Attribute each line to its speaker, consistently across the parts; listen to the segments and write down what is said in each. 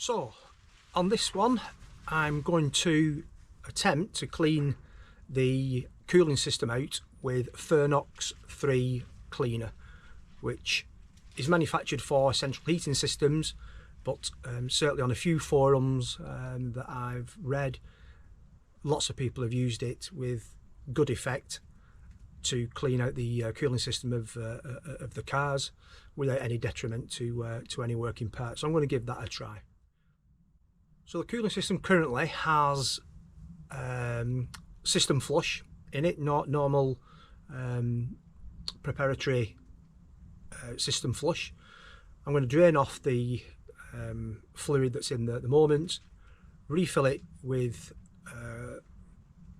Speaker 1: So on this one I'm going to attempt to clean the cooling system out with Fernox F3 cleaner, which is manufactured for central heating systems, but certainly on a few forums that I've read, lots of people have used it with good effect to clean out the cooling system of the cars without any detriment to any working parts. So I'm going to give that a try. So the cooling system currently has system flush in it, not normal preparatory system flush. I'm going to drain off the fluid that's in there at the moment, refill it with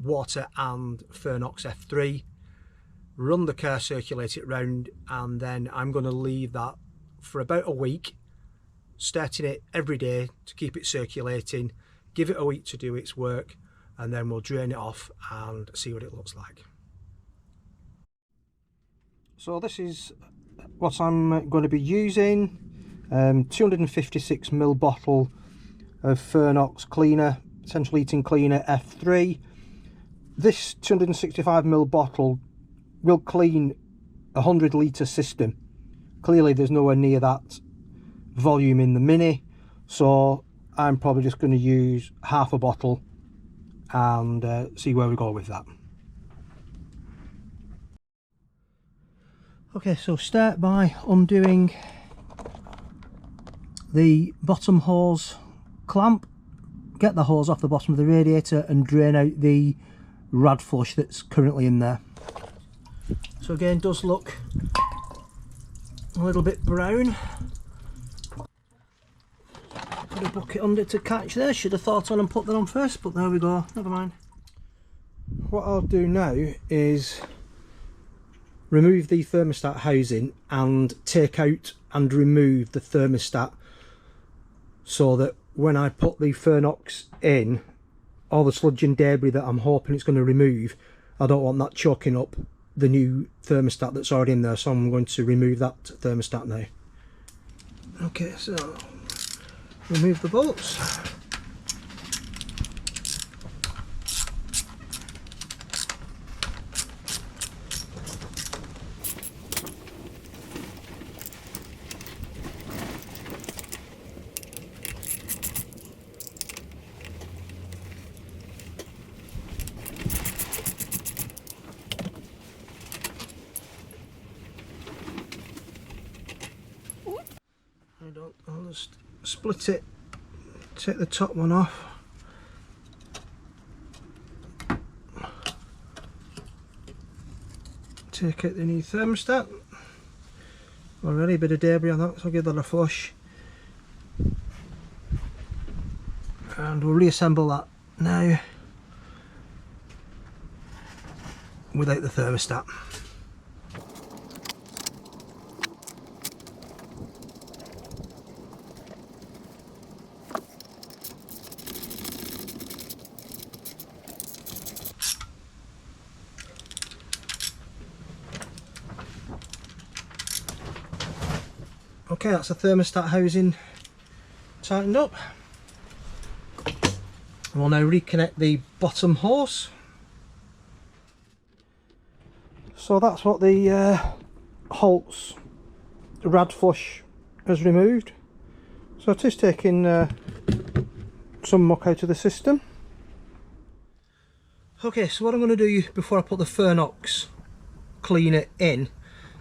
Speaker 1: water and Fernox F3, run the car, circulate it round, and then I'm going to leave that for about a week, starting it every day to keep it circulating, give it a week to do its work, and then we'll drain it off and see what it looks like. So this is what I'm going to be using, 256ml bottle of Fernox cleaner, central heating cleaner F3. This 265ml bottle will clean a 100-litre system. Clearly there's nowhere near that volume in the Mini, so I'm probably just going to use half a bottle and see where we go with that. Okay, so start by undoing the bottom hose clamp, get the hose off the bottom of the radiator and drain out the rad flush that's currently in there. So again, does look a little bit brown. Put a bucket under to catch there, should have thought on and put that on first, but there we go, never mind. What I'll do now is remove the thermostat housing and take out and remove the thermostat, so that when I put the Fernox in, all the sludge and debris that I'm hoping it's going to remove, I don't want that choking up the new thermostat that's already in there, so I'm going to remove that thermostat now. Okay, so remove the bolts. I'll just split it, take the top one off, take out the new thermostat. Already a bit of debris on that, so I'll give that a flush, and we'll reassemble that now without the thermostat. Okay, that's the thermostat housing tightened up. We'll now reconnect the bottom hose. So that's what the Holt's rad flush has removed. So it is taking some muck out of the system. Okay, so what I'm going to do before I put the Fernox cleaner in,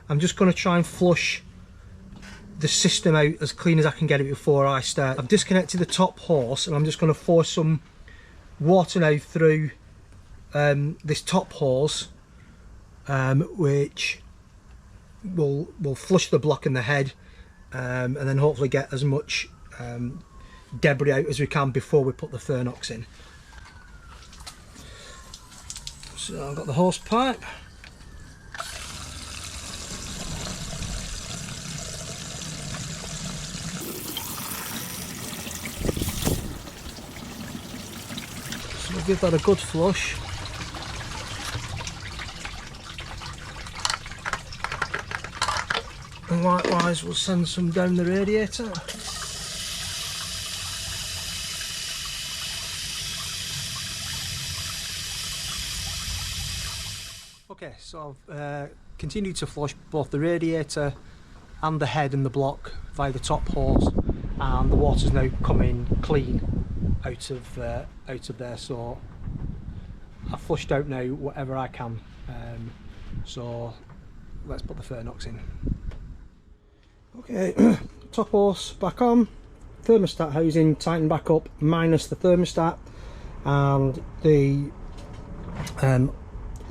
Speaker 1: I'm just going to try and flush the system out as clean as I can get it before I start. I've disconnected the top hose and I'm just going to force some water now through this top hose, which will flush the block in the head, and then hopefully get as much debris out as we can before we put the Fernox in. So I've got the hose pipe. We'll give that a good flush. And likewise we'll send some down the radiator. So I've continued to flush both the radiator and the head and the block via the top hose, and the water's now coming clean out of there. So I've flushed out now whatever I can. So let's put the Fernox in. Okay, top hose back on, thermostat housing tightened back up minus the thermostat, and the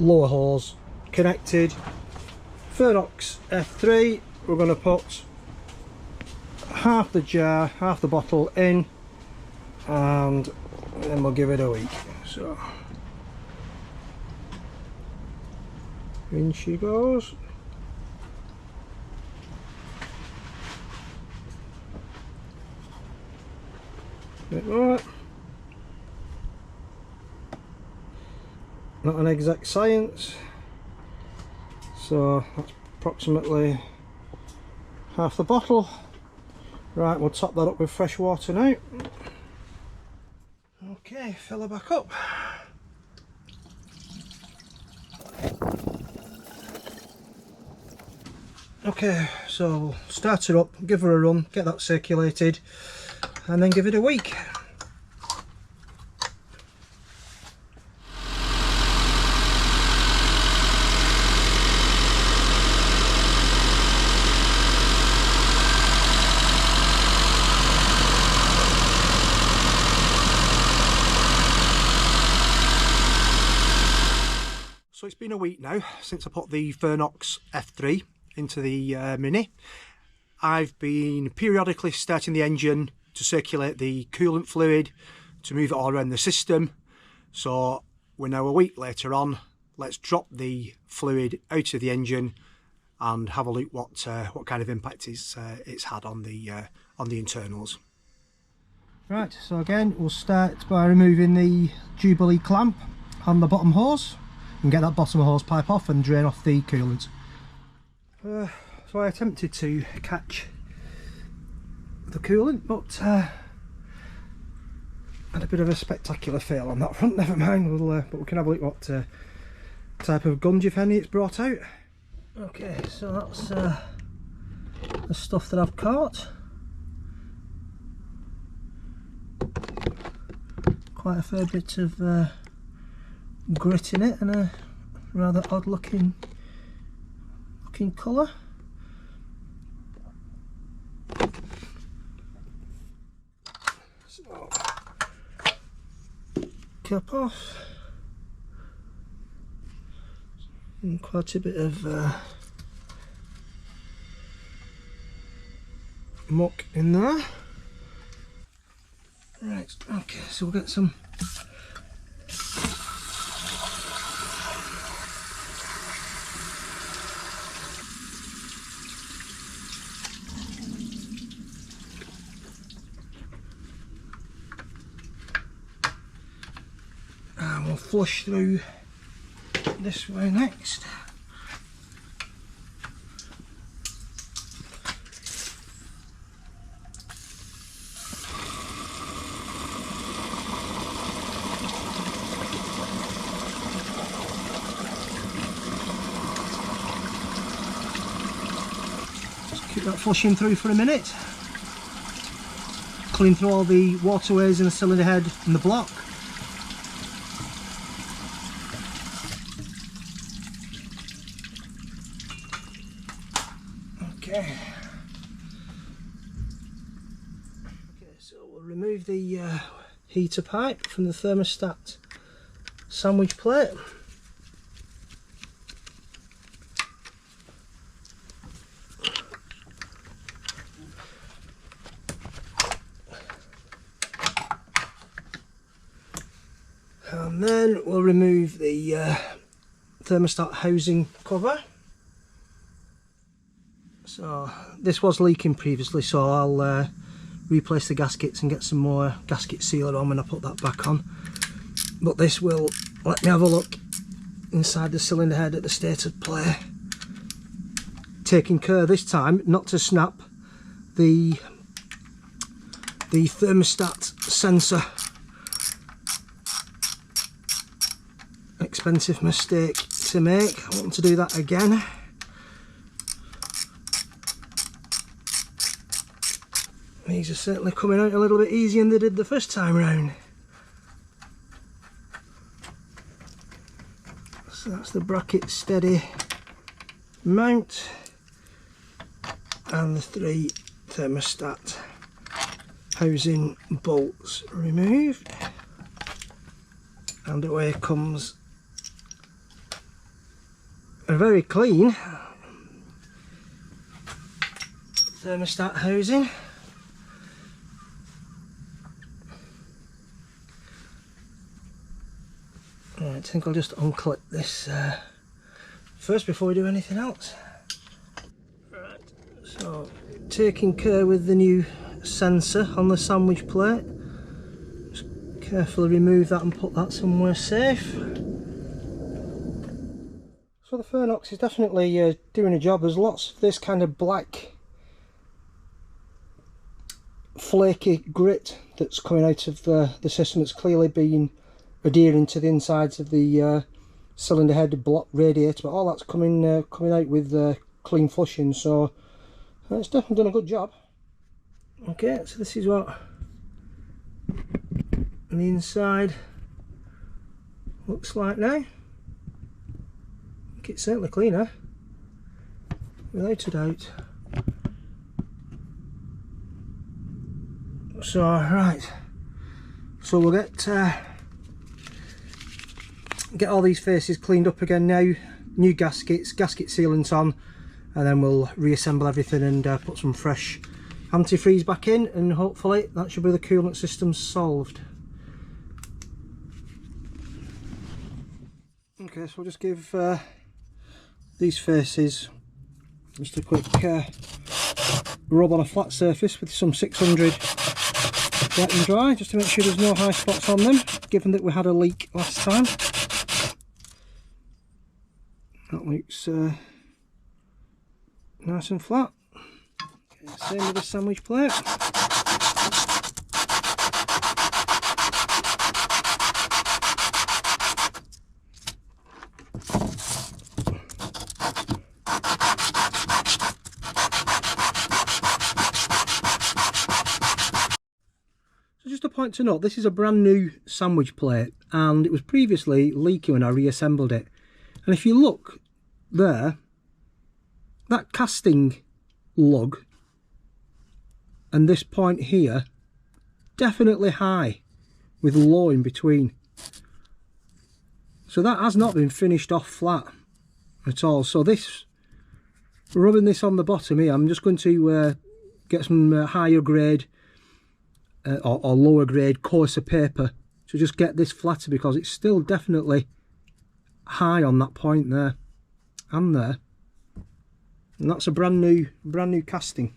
Speaker 1: lower hose connected. Fernox F3, we're going to put half the jar, half the bottle in, and then we'll give it a week. So in she goes. Bit more. Not an exact science, so that's approximately half the bottle. Right, we'll top that up with fresh water now. Okay, fill her back up. Okay, so start her up, give her a run, get that circulated, and then give it a week. So it's been a week now since I put the Fernox F3 into the Mini. I've been periodically starting the engine to circulate the coolant fluid, to move it all around the system. So we're now a week later on. Let's drop the fluid out of the engine and have a look what kind of impact it's had on the internals. Right, so again we'll start by removing the Jubilee clamp on the bottom hose and get that bottom hose pipe off and drain off the coolant. So I attempted to catch the coolant, but had a bit of a spectacular fail on that front. Never mind, but we can have a look what type of gunge, if any, it's brought out. Okay, so that's the stuff that I've caught. Quite a fair bit of grit in it, and a rather odd looking colour. So, cap off, and quite a bit of muck in there. Right, okay, so we'll get some and we'll flush through this way next. Keep that flushing through for a minute. Clean through all the waterways in the cylinder head and the block. Okay, so we'll remove the heater pipe from the thermostat sandwich plate. And then we'll remove the thermostat housing cover. So this was leaking previously, so I'll replace the gaskets and get some more gasket sealer on when I put that back on. But this will let me have a look inside the cylinder head at the state of play. Taking care this time not to snap the thermostat sensor. Expensive mistake to make. I want to do that again. These are certainly coming out a little bit easier than they did the first time round. So that's the bracket steady mount and the 3 thermostat housing bolts removed, and away comes a very clean thermostat housing. Right, I think I'll just unclip this first before we do anything else. Right, so taking care with the new sensor on the sandwich plate. Just carefully remove that and put that somewhere safe. So the Fernox is definitely doing a job. There's lots of this kind of black flaky grit that's coming out of the system that's clearly been adhering to the insides of the cylinder head block radiator, but all that's coming out with clean flushing, so it's definitely done a good job. Okay, so this is what the inside looks like now. I think it's certainly cleaner, without a doubt. So right, so we'll get all these faces cleaned up again now, new gasket sealant on, and then we'll reassemble everything and put some fresh antifreeze back in, and hopefully that should be the coolant system solved. Okay, so we'll just give these faces just a quick rub on a flat surface with some 600 wet and dry, just to make sure there's no high spots on them, given that we had a leak last time. That looks nice and flat. Okay, same with the sandwich plate. So just a point to note, this is a brand new sandwich plate and it was previously leaky when I reassembled it. And if you look there, that casting lug and this point here, definitely high with low in between. So that has not been finished off flat at all. So this, rubbing this on the bottom here, I'm just going to get some higher grade or lower grade coarser paper to just get this flatter, because it's still definitely high on that point there and there, and that's a brand new casting.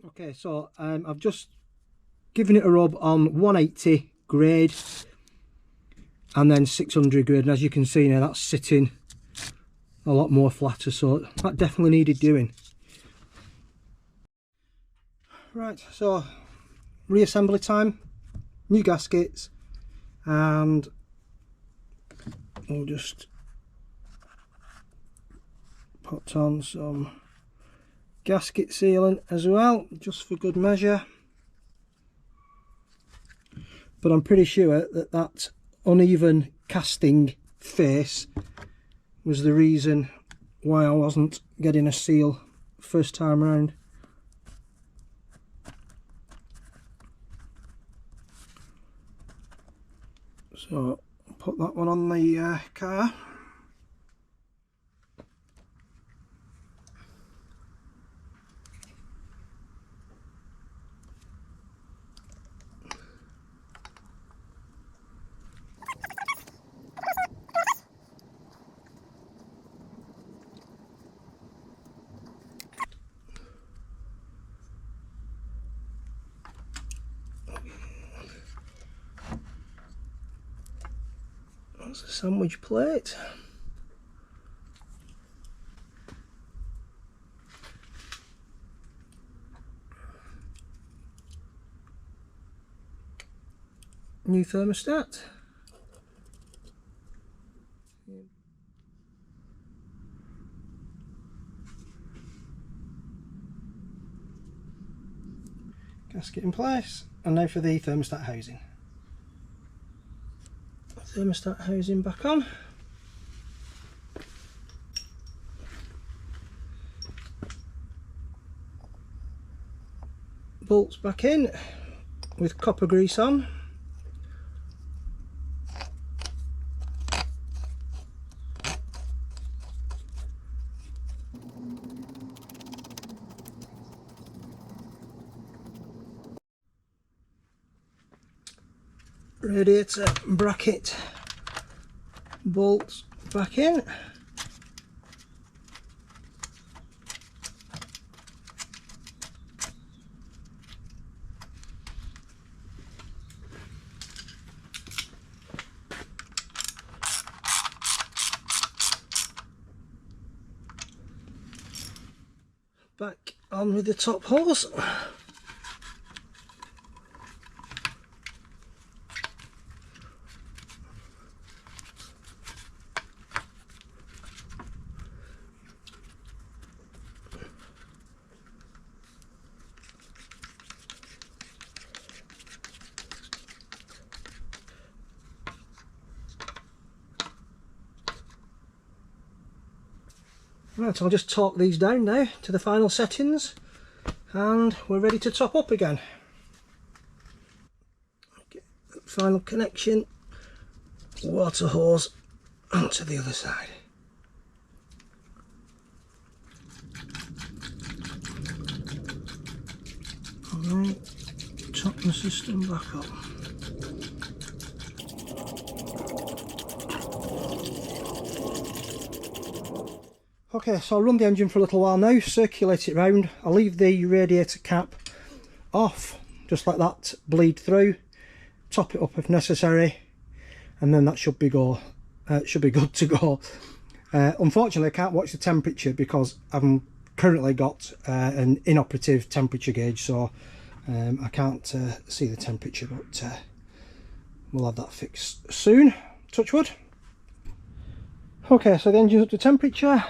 Speaker 1: Okay, so I've just given it a rub on 180 grade and then 600 grade, and as you can see now that's sitting a lot more flatter, so that definitely needed doing. Right, so reassembly time, new gaskets, and we'll just put on some gasket sealant as well, just for good measure. But I'm pretty sure that that uneven casting face was the reason why I wasn't getting a seal first time round. So put that one on the car. That's a sandwich plate. New thermostat. gasket in place, and now for the thermostat housing. Thermostat housing back on. Bolts back in with copper grease on. Radiator bracket bolts back in. Back on with the top hose. Right, I'll just torque these down now to the final settings and we're ready to top up again. Okay, final connection, water hose onto the other side. Alright, top the system back up. Okay, so I'll run the engine for a little while now, circulate it round. I'll leave the radiator cap off, just like that, bleed through, top it up if necessary, and then that should be good to go. Unfortunately, I can't watch the temperature because I've currently got an inoperative temperature gauge, so I can't see the temperature, but we'll have that fixed soon, touch wood. Okay, so the engine's up to temperature.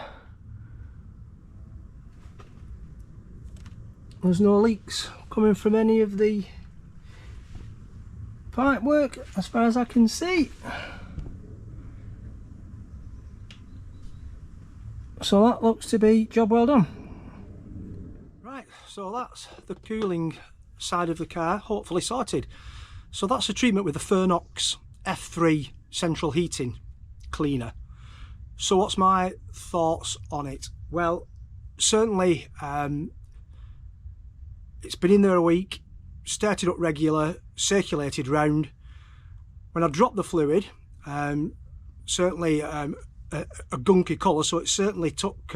Speaker 1: There's no leaks coming from any of the pipe work as far as I can see. So that looks to be job well done. Right, so that's the cooling side of the car hopefully sorted. So that's a treatment with the Fernox F3 central heating cleaner. So what's my thoughts on it? Well, certainly it's been in there a week, started up regular, circulated round. When I dropped the fluid, certainly a gunky colour, so it certainly took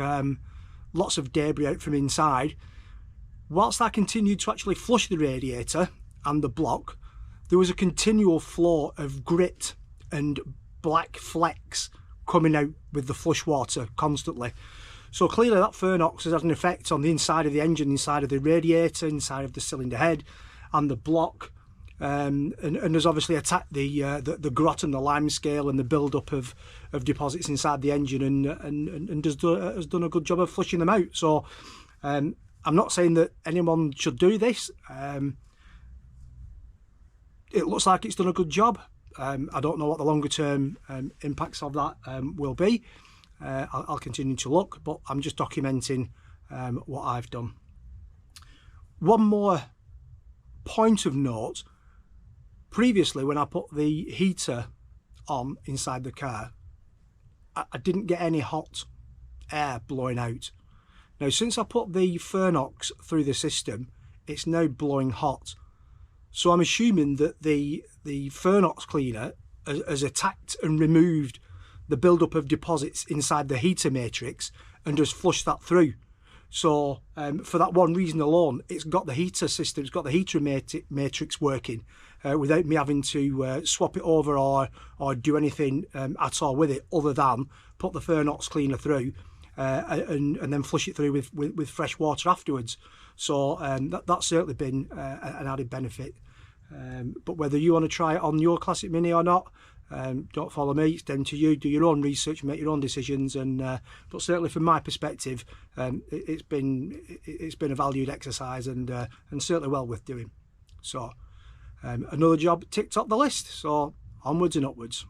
Speaker 1: lots of debris out from inside. Whilst I continued to actually flush the radiator and the block, there was a continual flow of grit and black flecks coming out with the flush water constantly. So clearly that Fernox has had an effect on the inside of the engine, inside of the radiator, inside of the cylinder head and the block, and has obviously attacked the grot and the lime scale and the build-up of deposits inside the engine, and has done a good job of flushing them out. So I'm not saying that anyone should do this. It looks like it's done a good job. I don't know what the longer term impacts of that will be. I'll continue to look, but I'm just documenting what I've done. One more point of note: previously when I put the heater on inside the car, I didn't get any hot air blowing out. Now since I put the Fernox through the system, it's now blowing hot. So I'm assuming that the Fernox cleaner has attacked and removed the build-up of deposits inside the heater matrix and just flushed that through. So for that one reason alone, it's got the heater system, it's got the heater matrix working without me having to swap it over or do anything at all with it, other than put the Fernox cleaner through and then flush it through with fresh water afterwards. So that's certainly been an added benefit. But whether you want to try it on your Classic Mini or not, don't follow me, it's down to you. Do your own research, make your own decisions, and but certainly from my perspective, it's been a valued exercise, and certainly well worth doing. So another job ticked off the list, so onwards and upwards.